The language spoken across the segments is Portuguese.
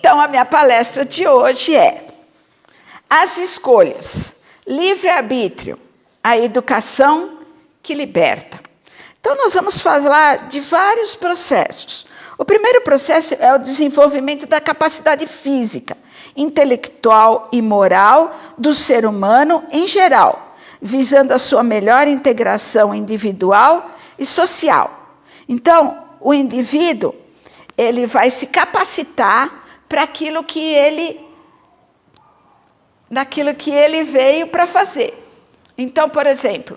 Então, a minha palestra de hoje é As Escolhas, Livre-Arbítrio, a Educação que Liberta. Então, nós vamos falar de vários processos. O primeiro processo é o desenvolvimento da capacidade física, intelectual e moral do ser humano em geral, visando a sua melhor integração individual e social. Então, o indivíduo ele vai se capacitar para aquilo que ele veio para fazer. Então, por exemplo,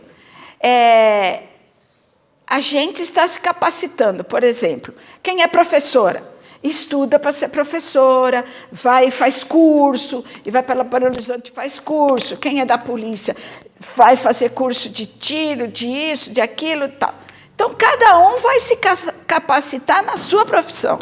a gente está se capacitando. Por exemplo, quem é professora? Estuda para ser professora, vai e faz curso, e vai para Belo Horizonte e faz curso. Quem é da polícia vai fazer curso de tiro, de isso, de aquilo e tal. Então, cada um vai se capacitar na sua profissão,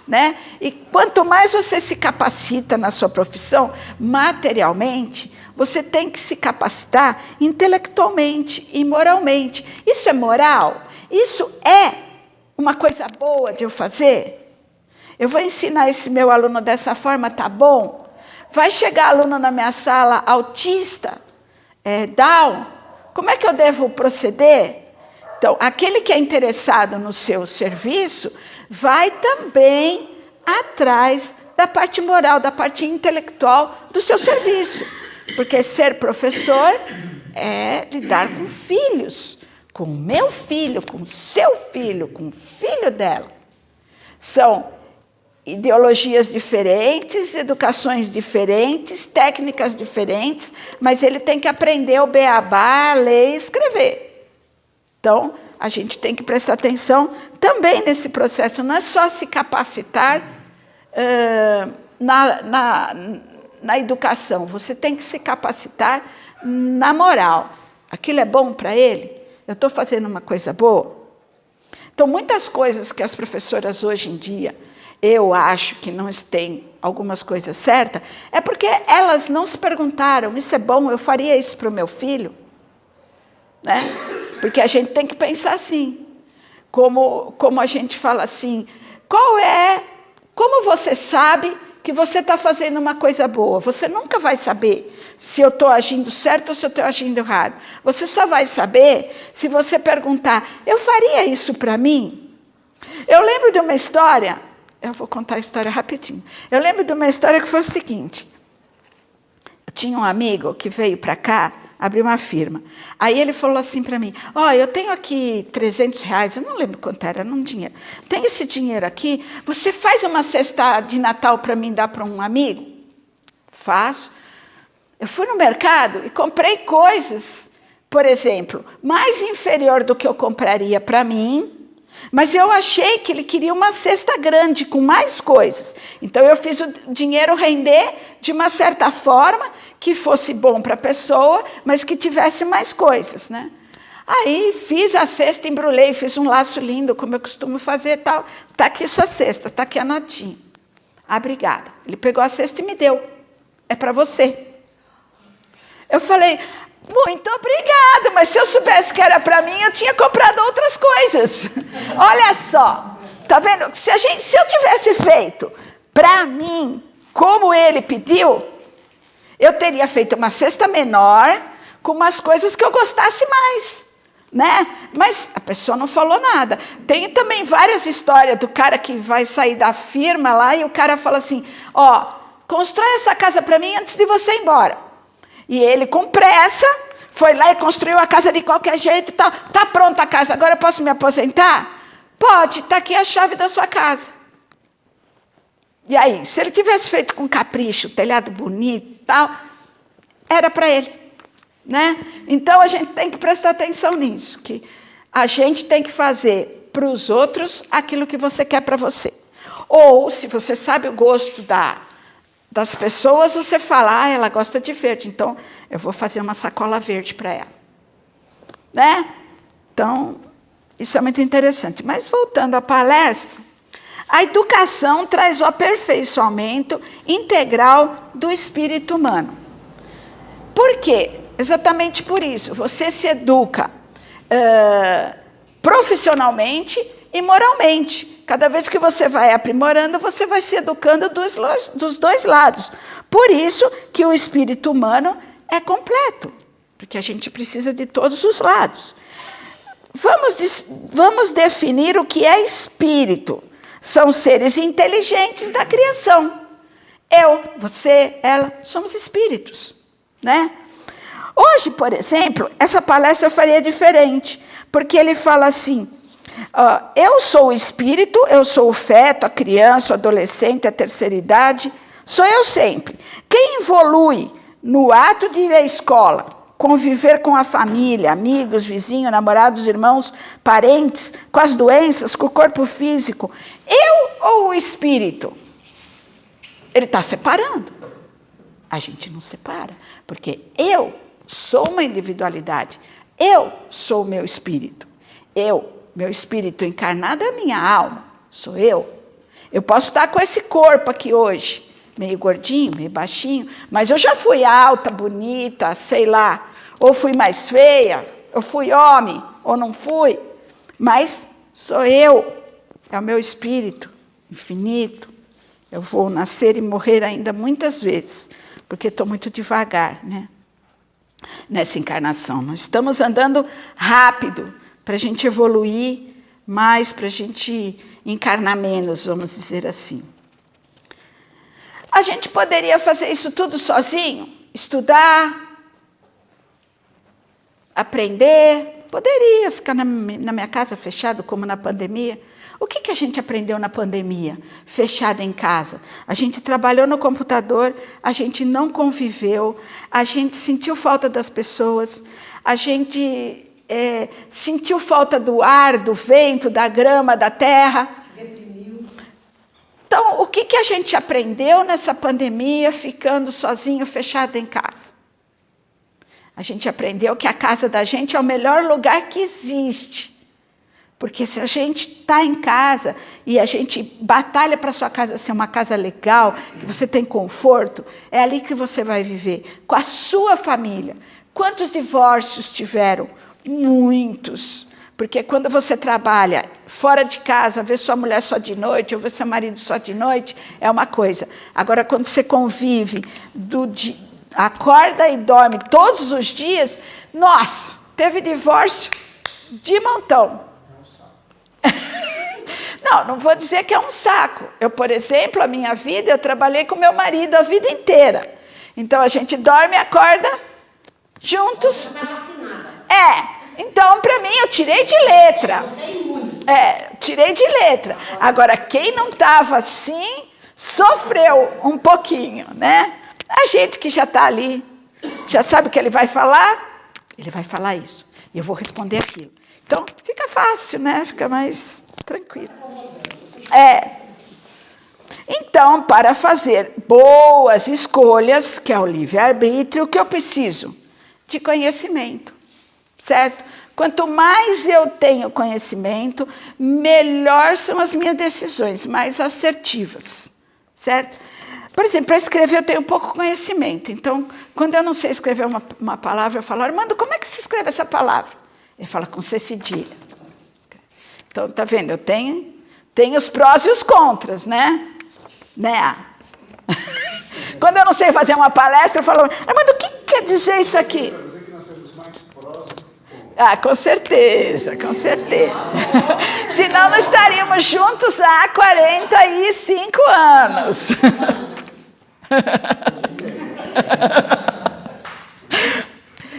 né? E quanto mais você se capacita na sua profissão, materialmente, você tem que se capacitar intelectualmente e moralmente. Isso é moral? Isso é uma coisa boa de eu fazer? Eu vou ensinar esse meu aluno dessa forma, tá bom? Vai chegar aluno na minha sala autista, Down, como é que eu devo proceder? Então, aquele que é interessado no seu serviço vai também atrás da parte moral, da parte intelectual do seu serviço. Porque ser professor é lidar com filhos, com o meu filho, com o seu filho, com o filho dela. São ideologias diferentes, educações diferentes, técnicas diferentes, mas ele tem que aprender o beabá, ler e escrever. Então, a gente tem que prestar atenção também nesse processo. Não é só se capacitar na educação. Você tem que se capacitar na moral. Aquilo é bom para ele? Eu estou fazendo uma coisa boa? Então, muitas coisas que as professoras hoje em dia, eu acho que não têm algumas coisas certas, é porque elas não se perguntaram, isso é bom, eu faria isso para o meu filho? Né? Porque a gente tem que pensar assim, como a gente fala assim, como você sabe que você está fazendo uma coisa boa? Você nunca vai saber se eu estou agindo certo ou se eu estou agindo errado. Você só vai saber se você perguntar, eu faria isso para mim? Eu lembro de uma história, eu vou contar a história rapidinho. Eu lembro de uma história que foi o seguinte, eu tinha um amigo que veio para cá, abriu uma firma. Aí ele falou assim para mim, eu tenho aqui R$300, eu não lembro quanto era, não dinheiro. Tem esse dinheiro aqui, você faz uma cesta de Natal para mim dar para um amigo? Faço. Eu fui no mercado e comprei coisas, por exemplo, mais inferior do que eu compraria para mim, mas eu achei que ele queria uma cesta grande, com mais coisas. Então, eu fiz o dinheiro render de uma certa forma, que fosse bom para a pessoa, mas que tivesse mais coisas, né? Aí, fiz a cesta, embrulhei, fiz um laço lindo, como eu costumo fazer e tal. Está aqui sua cesta, está aqui a notinha. Obrigada. Ele pegou a cesta e me deu. É para você. Eu falei, muito obrigada, mas se eu soubesse que era para mim, eu tinha comprado outras coisas. Olha só, tá vendo? Se eu tivesse feito para mim, como ele pediu, eu teria feito uma cesta menor, com umas coisas que eu gostasse mais, né? Mas a pessoa não falou nada. Tem também várias histórias do cara que vai sair da firma lá, e o cara fala assim, constrói essa casa para mim antes de você ir embora. E ele, com pressa, foi lá e construiu a casa de qualquer jeito e tal. Está pronta a casa, agora eu posso me aposentar? Pode, está aqui a chave da sua casa. E aí, se ele tivesse feito com capricho, telhado bonito e tal, era para ele, né? Então, a gente tem que prestar atenção nisso, que a gente tem que fazer para os outros aquilo que você quer para você. Ou, se você sabe o gosto das pessoas, você fala, ela gosta de verde, então eu vou fazer uma sacola verde para ela. Né? Então, isso é muito interessante. Mas voltando à palestra, a educação traz o aperfeiçoamento integral do espírito humano. Por quê? Exatamente por isso. Você se educa profissionalmente e moralmente. Cada vez que você vai aprimorando, você vai se educando dos dois lados. Por isso que o espírito humano é completo, porque a gente precisa de todos os lados. Vamos definir o que é espírito. São seres inteligentes da criação. Eu, você, ela, somos espíritos, né? Hoje, por exemplo, essa palestra eu faria diferente, porque ele fala assim, eu sou o espírito, eu sou o feto, a criança, o adolescente, a terceira idade, sou eu sempre. Quem evolui no ato de ir à escola, conviver com a família, amigos, vizinhos, namorados, irmãos, parentes, com as doenças, com o corpo físico, eu ou o espírito? Ele está separando. A gente não separa, porque eu sou uma individualidade. Eu sou o meu espírito. Meu espírito encarnado é a minha alma. Sou eu. Eu posso estar com esse corpo aqui hoje, meio gordinho, meio baixinho, mas eu já fui alta, bonita, sei lá. Ou fui mais feia, ou fui homem, ou não fui. Mas sou eu. É o meu espírito infinito. Eu vou nascer e morrer ainda muitas vezes, porque estou muito devagar, né? Nessa encarnação. Nós estamos andando rápido para a gente evoluir mais, para a gente encarnar menos, vamos dizer assim. A gente poderia fazer isso tudo sozinho? Estudar, aprender? Poderia ficar na minha casa fechado, como na pandemia. O que a gente aprendeu na pandemia, fechada em casa? A gente trabalhou no computador, a gente não conviveu, a gente sentiu falta das pessoas, a gente sentiu falta do ar, do vento, da grama, da terra. Se deprimiu. Então, o que a gente aprendeu nessa pandemia, ficando sozinho, fechado em casa? A gente aprendeu que a casa da gente é o melhor lugar que existe. Porque se a gente está em casa e a gente batalha para a sua casa ser uma casa legal, que você tem conforto, é ali que você vai viver, com a sua família. Quantos divórcios tiveram? Muitos. Porque quando você trabalha fora de casa, vê sua mulher só de noite, ou vê seu marido só de noite, é uma coisa. Agora, quando você convive, acorda e dorme todos os dias, nossa, teve divórcio de montão. Não vou dizer que é um saco. Eu, por exemplo, a minha vida, eu trabalhei com meu marido a vida inteira. Então, a gente dorme e acorda juntos. Então, para mim, eu tirei de letra. Tirei de letra. Agora, quem não estava assim, sofreu um pouquinho, né? A gente que já está ali, já sabe o que ele vai falar? Ele vai falar isso. E eu vou responder aquilo. Então, fica fácil, né? Fica mais tranquilo. Então, para fazer boas escolhas, que é o livre-arbítrio, o que eu preciso? De conhecimento, certo? Quanto mais eu tenho conhecimento, melhor são as minhas decisões, mais assertivas, certo? Por exemplo, para escrever eu tenho pouco conhecimento. Então, quando eu não sei escrever uma palavra, eu falo, Armando, como é que se escreve essa palavra? Ele fala com C cedilha. Então, tá vendo? Eu tenho os prós e os contras, né? Quando eu não sei fazer uma palestra, eu falo, Armando, o que quer dizer isso aqui? Quer dizer que nós temos mais prós do que contras. Com certeza, com certeza. Senão não estaríamos juntos há 45 anos.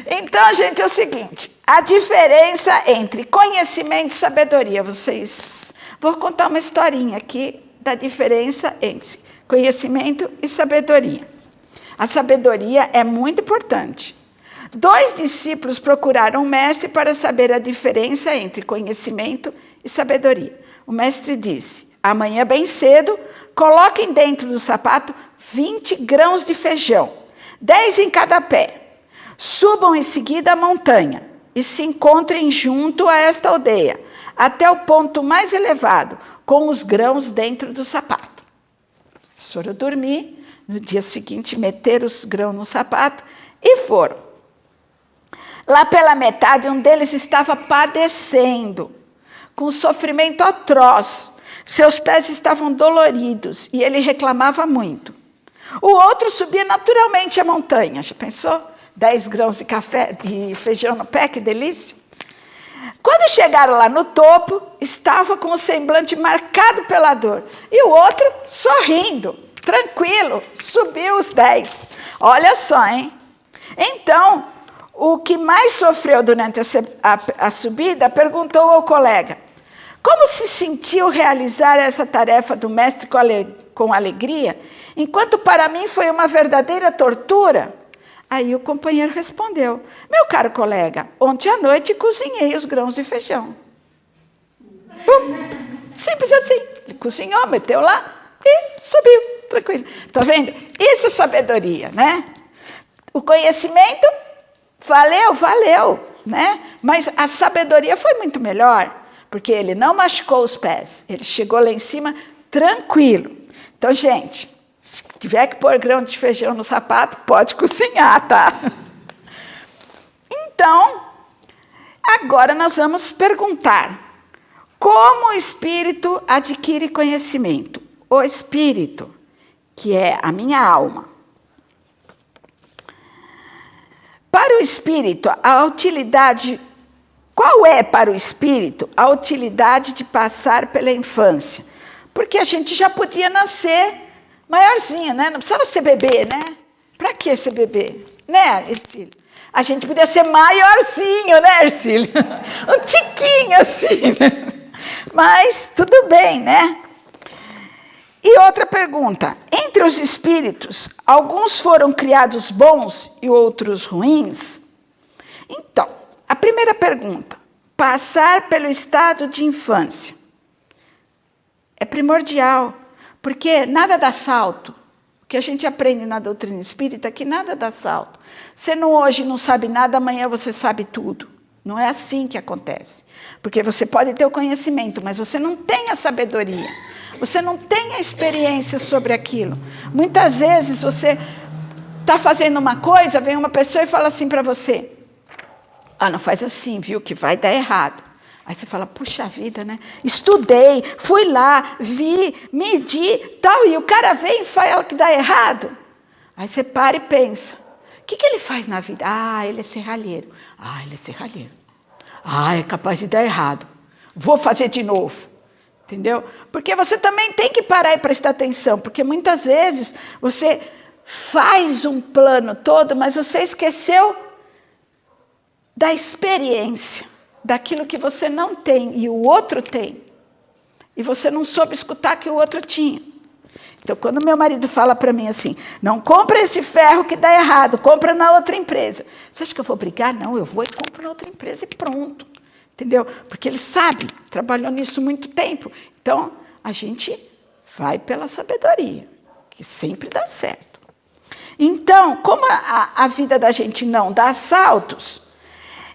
Então, gente, é o seguinte, a diferença entre conhecimento e sabedoria, vou contar uma historinha aqui da diferença entre conhecimento e sabedoria. A sabedoria é muito importante. 2 discípulos procuraram o mestre para saber a diferença entre conhecimento e sabedoria. O mestre disse, amanhã bem cedo, coloquem dentro do sapato 20 grãos de feijão, 10 em cada pé. Subam em seguida a montanha e se encontrem junto a esta aldeia, até o ponto mais elevado, com os grãos dentro do sapato. Foram dormir, no dia seguinte meteram os grãos no sapato e foram. Lá pela metade, um deles estava padecendo, com sofrimento atroz, Seus pés estavam doloridos e ele reclamava muito. O outro subia naturalmente a montanha. Já pensou? 10 grãos de feijão no pé, que delícia. Quando chegaram lá no topo, estava com o semblante marcado pela dor. E o outro sorrindo, tranquilo, subiu os 10. Olha só, hein? Então, o que mais sofreu durante a subida perguntou ao colega: como se sentiu realizar essa tarefa do mestre com alegria, enquanto para mim foi uma verdadeira tortura? Aí o companheiro respondeu: meu caro colega, ontem à noite cozinhei os grãos de feijão. Simples assim. Ele cozinhou, meteu lá e subiu, tranquilo. Está vendo? Isso é sabedoria, né? O conhecimento, valeu, né? Mas a sabedoria foi muito melhor, porque ele não machucou os pés. Ele chegou lá em cima tranquilo. Então, gente, se tiver que pôr grão de feijão no sapato, pode cozinhar, tá? Então, agora nós vamos perguntar: como o espírito adquire conhecimento? O espírito, que é a minha alma. Para o espírito, a utilidade... Qual é para o espírito a utilidade de passar pela infância? Porque a gente já podia nascer maiorzinho, né? Não precisava ser bebê, né? Para que ser bebê? Né, Ercílio? A gente podia ser maiorzinho, né, Ercílio? Um tiquinho assim, né? Mas tudo bem, né? E outra pergunta: entre os espíritos, alguns foram criados bons e outros ruins? Então, a primeira pergunta: passar pelo estado de infância é primordial, porque nada dá salto. O que a gente aprende na doutrina espírita é que nada dá salto. Você hoje não sabe nada, amanhã você sabe tudo. Não é assim que acontece. Porque você pode ter o conhecimento, mas você não tem a sabedoria. Você não tem a experiência sobre aquilo. Muitas vezes você está fazendo uma coisa, vem uma pessoa e fala assim para você: ah, não faz assim, viu, que vai dar errado. Aí você fala: puxa vida, né? Estudei, fui lá, vi, medi, tal, e o cara vem e fala que dá errado. Aí você para e pensa: o que ele faz na vida? Ah, ele é serralheiro. Ah, ele é serralheiro. Ah, é capaz de dar errado. Vou fazer de novo. Entendeu? Porque você também tem que parar e prestar atenção, porque muitas vezes você faz um plano todo, mas você esqueceu da experiência, daquilo que você não tem e o outro tem. E você não soube escutar que o outro tinha. Então, quando meu marido fala para mim assim: não compra esse ferro que dá errado, compra na outra empresa. Você acha que eu vou brigar? Não, eu vou e compro na outra empresa e pronto. Entendeu? Porque ele sabe, trabalhou nisso muito tempo. Então, a gente vai pela sabedoria, que sempre dá certo. Então, como a vida da gente não dá saltos,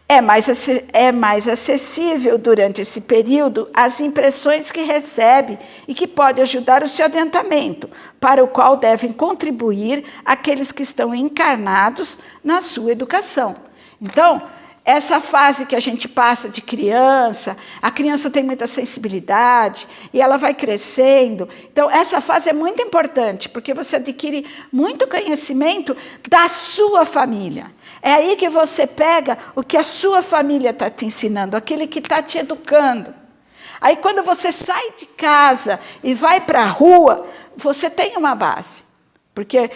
é mais acessível durante esse período as impressões que recebe e que pode ajudar o seu adiantamento, para o qual devem contribuir aqueles que estão encarnados na sua educação. Então, essa fase que a gente passa de criança, a criança tem muita sensibilidade e ela vai crescendo. Então, essa fase é muito importante, porque você adquire muito conhecimento da sua família. É aí que você pega o que a sua família está te ensinando, aquele que está te educando. Aí, quando você sai de casa e vai para a rua, você tem uma base. Porque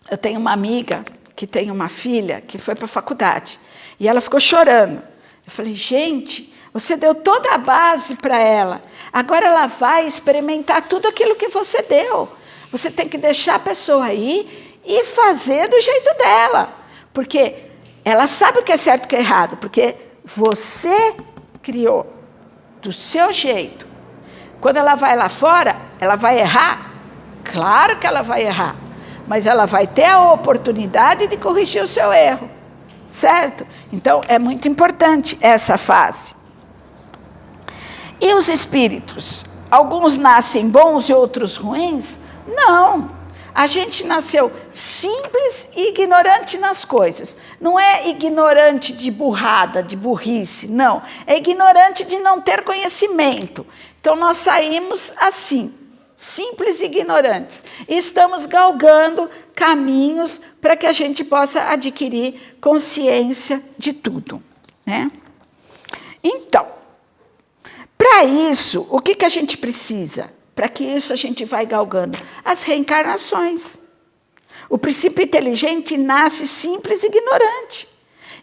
eu tenho uma amiga que tem uma filha que foi para a faculdade. E ela ficou chorando. Eu falei: gente, você deu toda a base para ela. Agora ela vai experimentar tudo aquilo que você deu. Você tem que deixar a pessoa aí e fazer do jeito dela. Porque ela sabe o que é certo e o que é errado. Porque você criou do seu jeito. Quando ela vai lá fora, ela vai errar? Claro que ela vai errar. Mas ela vai ter a oportunidade de corrigir o seu erro, certo? Então, é muito importante essa fase. E os espíritos? Alguns nascem bons e outros ruins? Não. A gente nasceu simples e ignorante nas coisas. Não é ignorante de burrada, de burrice, não. É ignorante de não ter conhecimento. Então, nós saímos assim, simples e ignorantes. E estamos galgando caminhos para que a gente possa adquirir consciência de tudo, né? Então, para isso, o que a gente precisa? Para que isso a gente vai galgando? As reencarnações. O princípio inteligente nasce simples e ignorante.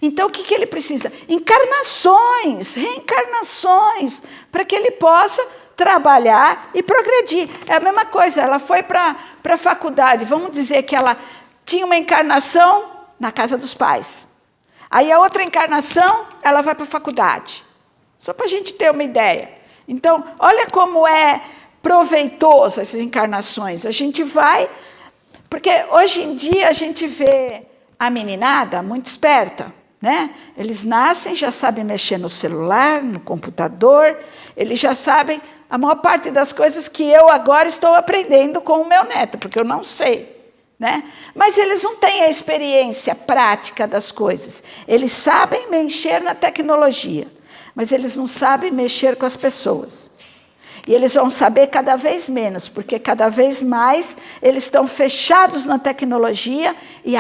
Então, o que ele precisa? Encarnações, reencarnações, para que ele possa trabalhar e progredir. É a mesma coisa, ela foi para a faculdade, vamos dizer que ela tinha uma encarnação na casa dos pais. Aí a outra encarnação, ela vai para a faculdade. Só para a gente ter uma ideia. Então, olha como é proveitoso essas encarnações. A gente vai... Porque hoje em dia a gente vê a meninada muito esperta, né? Eles nascem, já sabem mexer no celular, no computador, eles já sabem a maior parte das coisas que eu agora estou aprendendo com o meu neto, porque eu não sei, né? Mas eles não têm a experiência prática das coisas. Eles sabem mexer na tecnologia, mas eles não sabem mexer com as pessoas. E eles vão saber cada vez menos, porque cada vez mais eles estão fechados na tecnologia e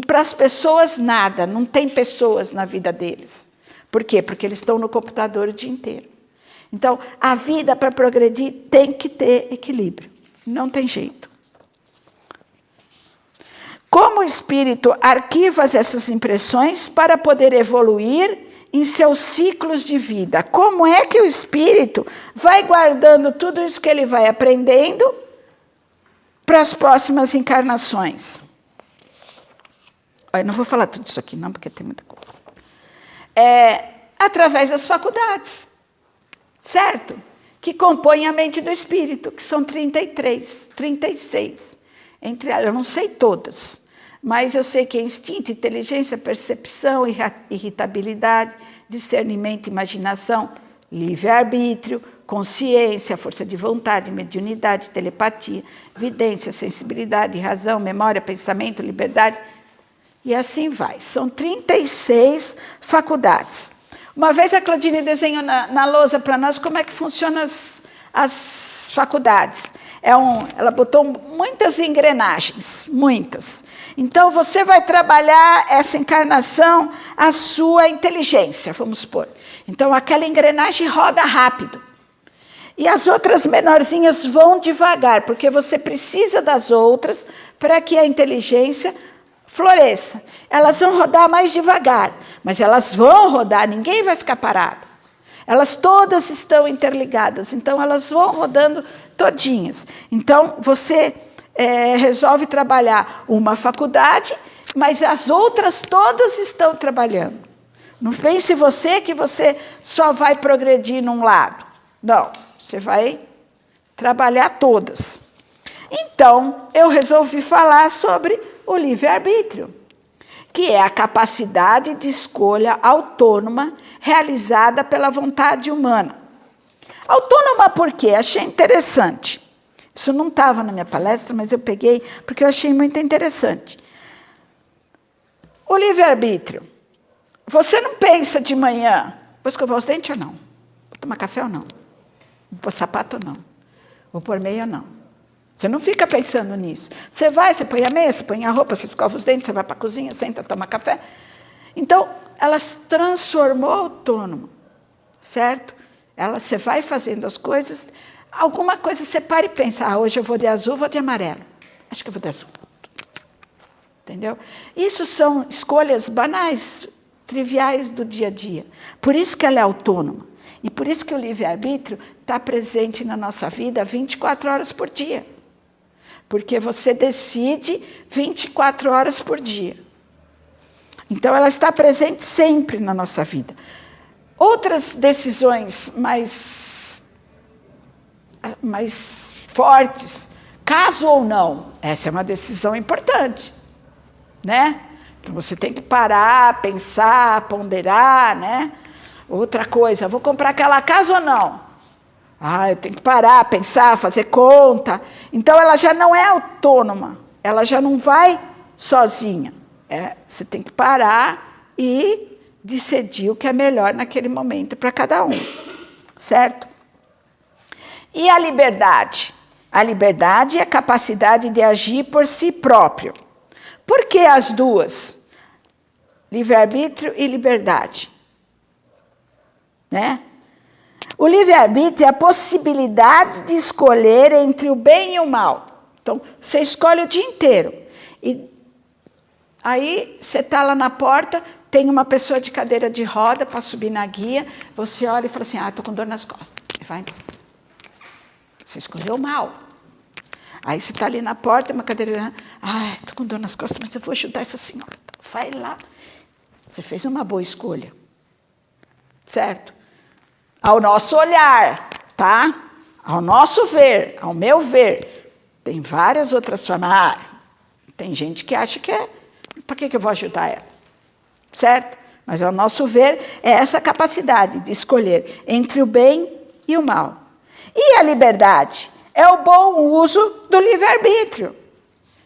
para as pessoas nada, não tem pessoas na vida deles. Por quê? Porque eles estão no computador o dia inteiro. Então, a vida para progredir tem que ter equilíbrio, não tem jeito. Como o espírito arquiva essas impressões para poder evoluir em seus ciclos de vida? Como é que o espírito vai guardando tudo isso que ele vai aprendendo para as próximas encarnações? Eu não vou falar tudo isso aqui não, porque tem muita coisa. Através das faculdades, certo? Que compõem a mente do espírito, que são 33, 36. Entre elas, eu não sei todas, mas eu sei que é instinto, inteligência, percepção, irritabilidade, discernimento, imaginação, livre-arbítrio, consciência, força de vontade, mediunidade, telepatia, vidência, sensibilidade, razão, memória, pensamento, liberdade, e assim vai. São 36 faculdades. Uma vez a Claudine desenhou na lousa para nós como é que funcionam as faculdades. Ela botou muitas engrenagens, muitas. Então, você vai trabalhar essa encarnação, a sua inteligência, vamos supor. Então, aquela engrenagem roda rápido. E as outras menorzinhas vão devagar, porque você precisa das outras para que a inteligência floresça. Elas vão rodar mais devagar, mas elas vão rodar, ninguém vai ficar parado. Elas todas estão interligadas, então elas vão rodando todinhas. Então, você resolve trabalhar uma faculdade, mas as outras todas estão trabalhando. Não pense você que você só vai progredir num lado. Não, você vai trabalhar todas. Então, eu resolvi falar sobre o livre-arbítrio, que é a capacidade de escolha autônoma realizada pela vontade humana. Autônoma por quê? Achei interessante. Isso não estava na minha palestra, mas eu peguei porque eu achei muito interessante. O livre-arbítrio. Você não pensa de manhã, vou escovar os dentes ou não? Vou tomar café ou não? Vou pôr sapato ou não? Vou pôr meia ou não? Você não fica pensando nisso. Você vai, você põe a meia, você põe a roupa, você escova os dentes, você vai para a cozinha, senta, toma café. Então, ela se transformou autônoma, certo? Você vai fazendo as coisas, alguma coisa você para e pensa, hoje eu vou de azul, vou de amarelo. Acho que eu vou de azul. Entendeu? Isso são escolhas banais, triviais do dia a dia. Por isso que ela é autônoma. E por isso que o livre-arbítrio está presente na nossa vida 24 horas por dia. Porque você decide 24 horas por dia. Então, ela está presente sempre na nossa vida. Outras decisões mais fortes, caso ou não, essa é uma decisão importante, né? Então, você tem que parar, pensar, ponderar, né? Outra coisa, vou comprar aquela casa ou não? Eu tenho que parar, pensar, fazer conta. Então, ela já não é autônoma, ela já não vai sozinha. Você tem que parar e decidir o que é melhor naquele momento para cada um. certo? E a liberdade? A liberdade é a capacidade de agir por si próprio. Por que as duas? Livre-arbítrio e liberdade. Né? O livre-arbítrio é a possibilidade de escolher entre o bem e o mal. Então, você escolhe o dia inteiro. E aí, você está lá na porta, tem uma pessoa de cadeira de roda para subir na guia, você olha e fala assim, estou com dor nas costas. E vai embora. Você escolheu mal. Aí você está ali na porta, uma cadeira, estou com dor nas costas, mas eu vou ajudar essa senhora. Vai lá. Você fez uma boa escolha. Certo? Ao nosso olhar, tá? Ao nosso ver, ao meu ver. Tem várias outras formas. Tem gente que acha que é, para que eu vou ajudar ela? Certo? Mas ao nosso ver, é essa capacidade de escolher entre o bem e o mal. E a liberdade? É o bom uso do livre-arbítrio.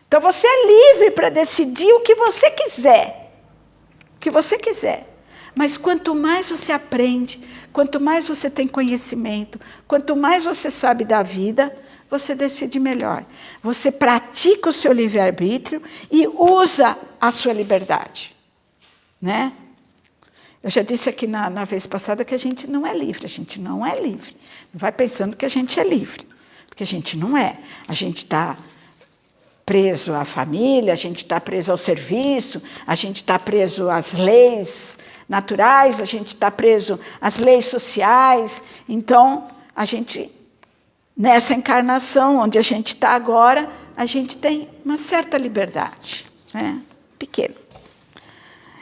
Então, você é livre para decidir o que você quiser. O que você quiser. Mas quanto mais você aprende, quanto mais você tem conhecimento, quanto mais você sabe da vida, você decide melhor. Você pratica o seu livre-arbítrio e usa a sua liberdade. Né? Eu já disse aqui na vez passada que a gente não é livre. A gente não é livre. Não vai pensando que a gente é livre. Porque a gente não é. A gente está preso à família, a gente está preso ao serviço, a gente está preso às leis naturais, a gente está preso às leis sociais. Então, a gente, nessa encarnação onde a gente está agora, a gente tem uma certa liberdade, né? Pequena.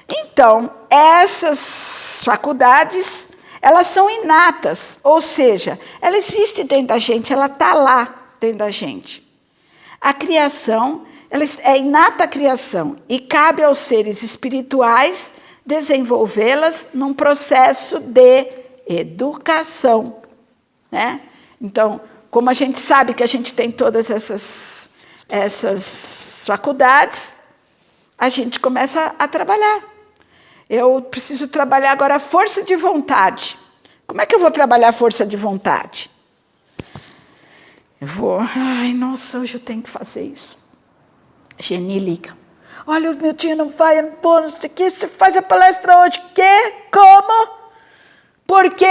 Então, essas faculdades, elas são inatas, ou seja, ela existe dentro da gente, ela está lá dentro da gente. A criação, ela é inata a criação e cabe aos seres espirituais desenvolvê-las num processo de educação. Né? Então, como a gente sabe que a gente tem todas essas faculdades, a gente começa a trabalhar. Eu preciso trabalhar agora a força de vontade. Como é que eu vou trabalhar a força de vontade? Eu vou... nossa, hoje eu tenho que fazer isso. Geni liga. Olha, o meu tio não vai, eu não vou, não sei o quê. Você faz a palestra hoje. Quê? Como? Por quê?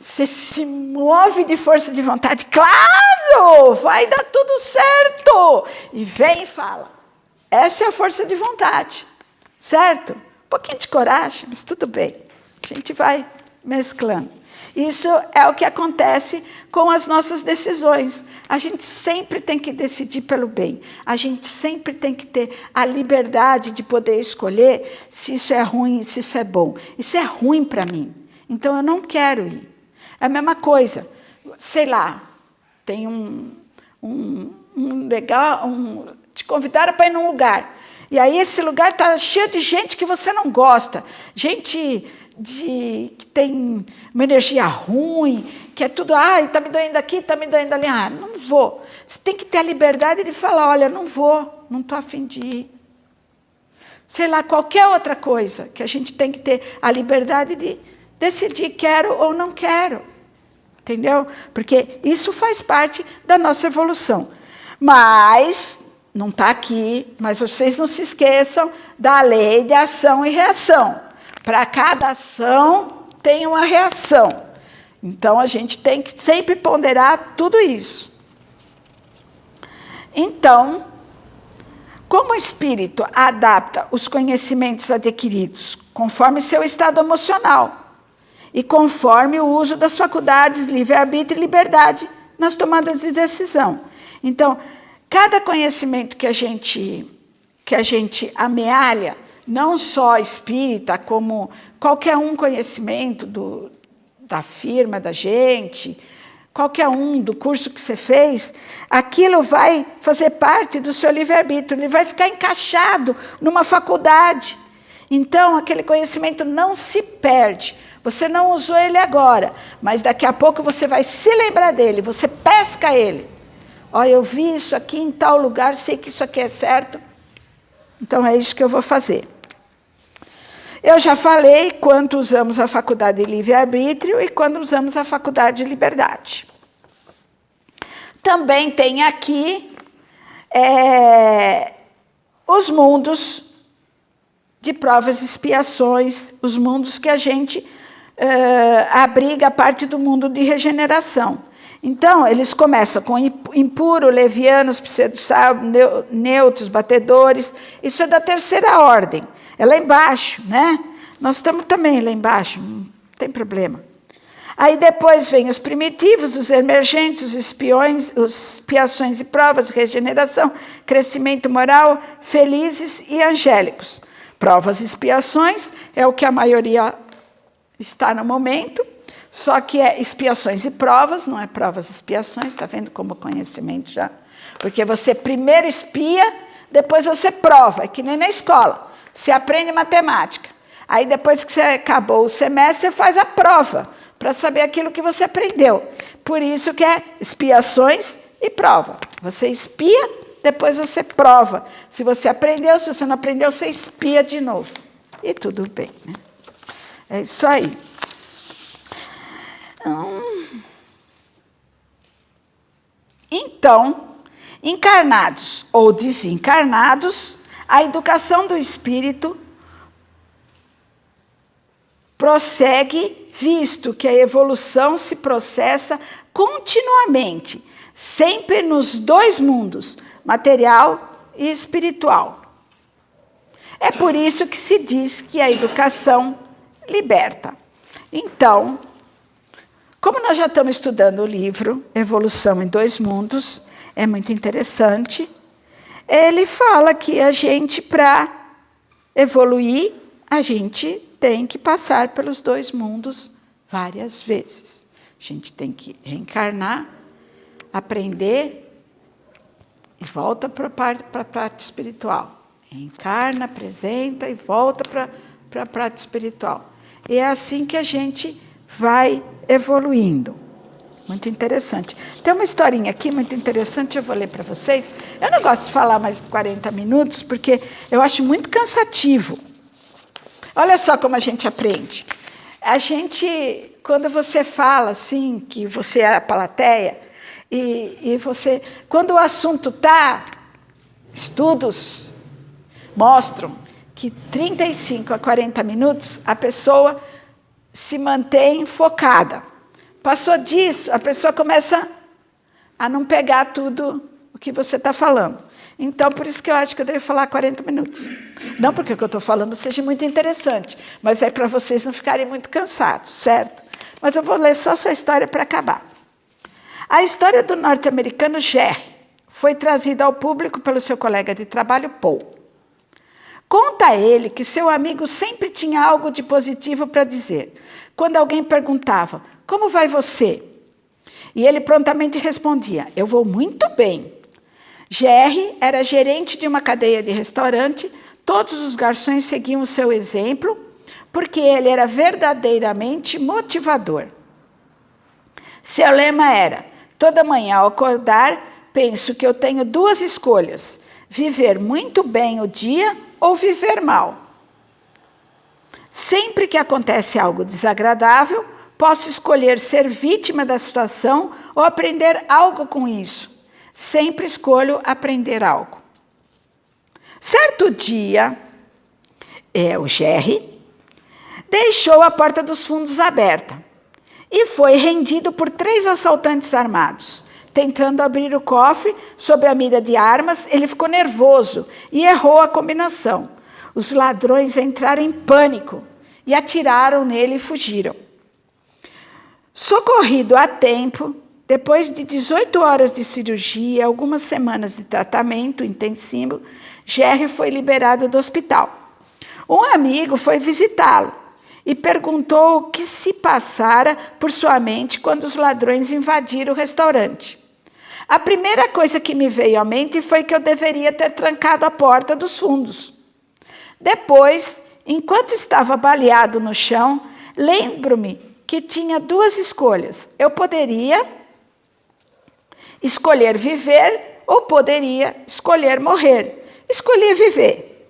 Você se move de força de vontade. Claro! Vai dar tudo certo! E vem e fala. Essa é a força de vontade. Certo? Um pouquinho de coragem, mas tudo bem. A gente vai mesclando. Isso é o que acontece com as nossas decisões. A gente sempre tem que decidir pelo bem. A gente sempre tem que ter a liberdade de poder escolher se isso é ruim e se isso é bom. Isso é ruim para mim. Então, eu não quero ir. É a mesma coisa. Sei lá, tem te convidaram para ir num lugar. E aí esse lugar está cheio de gente que você não gosta. Gente que tem uma energia ruim, que é tudo, está me doendo aqui, está me doendo ali. Não vou. Você tem que ter a liberdade de falar, olha, não vou, não estou a fim de ir. Sei lá, qualquer outra coisa que a gente tem que ter a liberdade de decidir, quero ou não quero. Entendeu? Porque isso faz parte da nossa evolução. Mas... não está aqui, mas vocês não se esqueçam da lei de ação e reação. Para cada ação tem uma reação. Então, a gente tem que sempre ponderar tudo isso. Então, como o espírito adapta os conhecimentos adquiridos conforme seu estado emocional e conforme o uso das faculdades, livre-arbítrio e liberdade nas tomadas de decisão. Então, cada conhecimento que a gente amealha, não só espírita, como qualquer conhecimento da firma da gente, qualquer do curso que você fez, aquilo vai fazer parte do seu livre-arbítrio, ele vai ficar encaixado numa faculdade. Então, aquele conhecimento não se perde. Você não usou ele agora, mas daqui a pouco você vai se lembrar dele, você pesca ele. Olha, eu vi isso aqui em tal lugar, sei que isso aqui é certo, então é isso que eu vou fazer. Eu já falei quando usamos a faculdade de livre-arbítrio e quando usamos a faculdade de liberdade. Também tem aqui os mundos de provas e expiações, os mundos que a gente abriga a parte do mundo de regeneração. Então, eles começam com impuro, levianos, pseudo-sábios, neutros, batedores. Isso é da terceira ordem. É lá embaixo, né? Nós estamos também lá embaixo, não tem problema. Aí depois vem os primitivos, os emergentes, os espiões, os expiações e provas, regeneração, crescimento moral, felizes e angélicos. Provas e expiações é o que a maioria está no momento, só que é expiações e provas, não é provas e expiações, está vendo como conhecimento já? Porque você primeiro expia, depois você prova, é que nem na escola. Você aprende matemática. Aí depois que você acabou o semestre, você faz a prova, para saber aquilo que você aprendeu. Por isso que é expiações e prova. Você expia, depois você prova. Se você aprendeu, se você não aprendeu, você expia de novo. E tudo bem, né? É isso aí. Então, encarnados ou desencarnados, a educação do espírito prossegue, visto que a evolução se processa continuamente, sempre nos dois mundos, material e espiritual. É por isso que se diz que a educação liberta. Então, como nós já estamos estudando o livro Evolução em Dois Mundos, é muito interessante, ele fala que a gente, para evoluir, a gente tem que passar pelos dois mundos várias vezes. A gente tem que reencarnar, aprender e volta para a parte espiritual. Reencarna, apresenta e volta para a parte espiritual. E é assim que a gente vai evoluindo. Muito interessante. Tem uma historinha aqui muito interessante, eu vou ler para vocês. Eu não gosto de falar mais de 40 minutos, porque eu acho muito cansativo. Olha só como a gente aprende. A gente, quando você fala assim, que você é a plateia, e você, quando o assunto está, estudos mostram que 35 a 40 minutos a pessoa se mantém focada. Passou disso, a pessoa começa a não pegar tudo o que você está falando. Então, por isso que eu acho que eu devo falar 40 minutos. Não porque o que eu estou falando seja muito interessante, mas é para vocês não ficarem muito cansados, certo? Mas eu vou ler só essa história para acabar. A história do norte-americano Jerry foi trazida ao público pelo seu colega de trabalho, Paul. Conta a ele que seu amigo sempre tinha algo de positivo para dizer. Quando alguém perguntava, como vai você? E ele prontamente respondia, eu vou muito bem. Jerry era gerente de uma cadeia de restaurante, todos os garçons seguiam o seu exemplo, porque ele era verdadeiramente motivador. Seu lema era, toda manhã ao acordar, penso que eu tenho duas escolhas, viver muito bem o dia ou viver mal. Sempre que acontece algo desagradável, posso escolher ser vítima da situação ou aprender algo com isso. Sempre escolho aprender algo. Certo dia, o Jerry deixou a porta dos fundos aberta e foi rendido por 3 assaltantes armados. Tentando abrir o cofre, sob a mira de armas, ele ficou nervoso e errou a combinação. Os ladrões entraram em pânico e atiraram nele e fugiram. Socorrido a tempo, depois de 18 horas de cirurgia e algumas semanas de tratamento intensivo, Jerry foi liberado do hospital. Um amigo foi visitá-lo e perguntou o que se passara por sua mente quando os ladrões invadiram o restaurante. A primeira coisa que me veio à mente foi que eu deveria ter trancado a porta dos fundos. Depois, enquanto estava baleado no chão, lembro-me que tinha 2 escolhas. Eu poderia escolher viver ou poderia escolher morrer. Escolhi viver.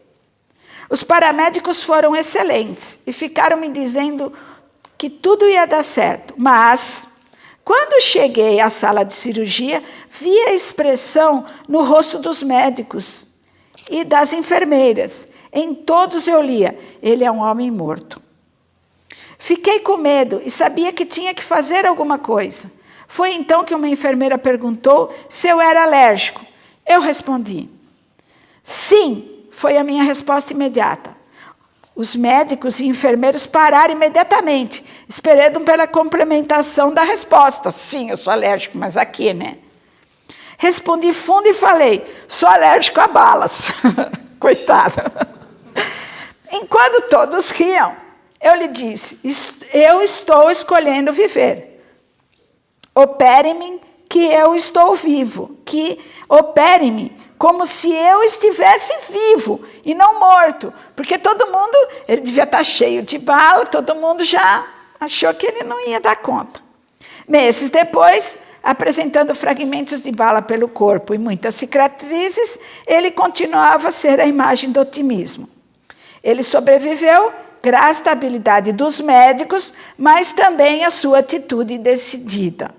Os paramédicos foram excelentes e ficaram me dizendo que tudo ia dar certo. Mas, quando cheguei à sala de cirurgia, vi a expressão no rosto dos médicos e das enfermeiras. Em todos eu lia: ele é um homem morto. Fiquei com medo e sabia que tinha que fazer alguma coisa. Foi então que uma enfermeira perguntou se eu era alérgico. Eu respondi: sim, foi a minha resposta imediata. Os médicos e enfermeiros pararam imediatamente, esperando pela complementação da resposta. Sim, eu sou alérgico, mas aqui, né? Respondi fundo e falei: sou alérgico a balas. Coitada. Enquanto todos riam, eu lhe disse: eu estou escolhendo viver. Opere-me que eu estou vivo. Opere-me como se eu estivesse vivo e não morto. Porque todo mundo, ele devia estar cheio de bala, todo mundo já achou que ele não ia dar conta. Meses depois, apresentando fragmentos de bala pelo corpo e muitas cicatrizes, ele continuava a ser a imagem do otimismo. Ele sobreviveu graças à habilidade dos médicos, mas também à sua atitude decidida.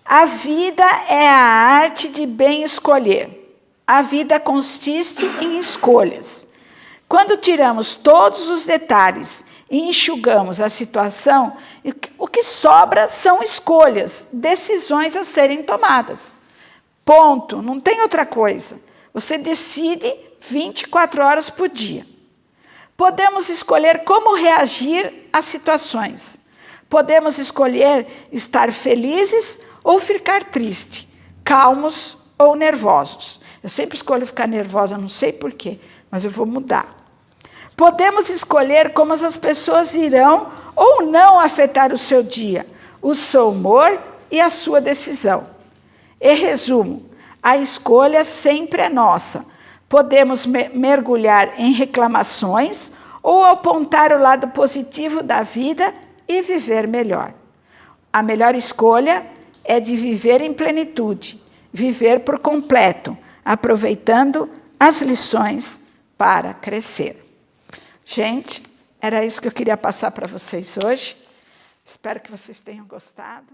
A vida é a arte de bem escolher. A vida consiste em escolhas. Quando tiramos todos os detalhes e enxugamos a situação, o que sobra são escolhas, decisões a serem tomadas. Ponto, não tem outra coisa. Você decide 24 horas por dia. Podemos escolher como reagir às situações. Podemos escolher estar felizes ou ficar triste, calmos ou nervosos. Eu sempre escolho ficar nervosa, não sei porquê, mas eu vou mudar. Podemos escolher como as pessoas irão ou não afetar o seu dia, o seu humor e a sua decisão. Em resumo, a escolha sempre é nossa. Podemos mergulhar em reclamações ou apontar o lado positivo da vida e viver melhor. A melhor escolha é de viver em plenitude, viver por completo, aproveitando as lições para crescer. Gente, era isso que eu queria passar para vocês hoje. Espero que vocês tenham gostado.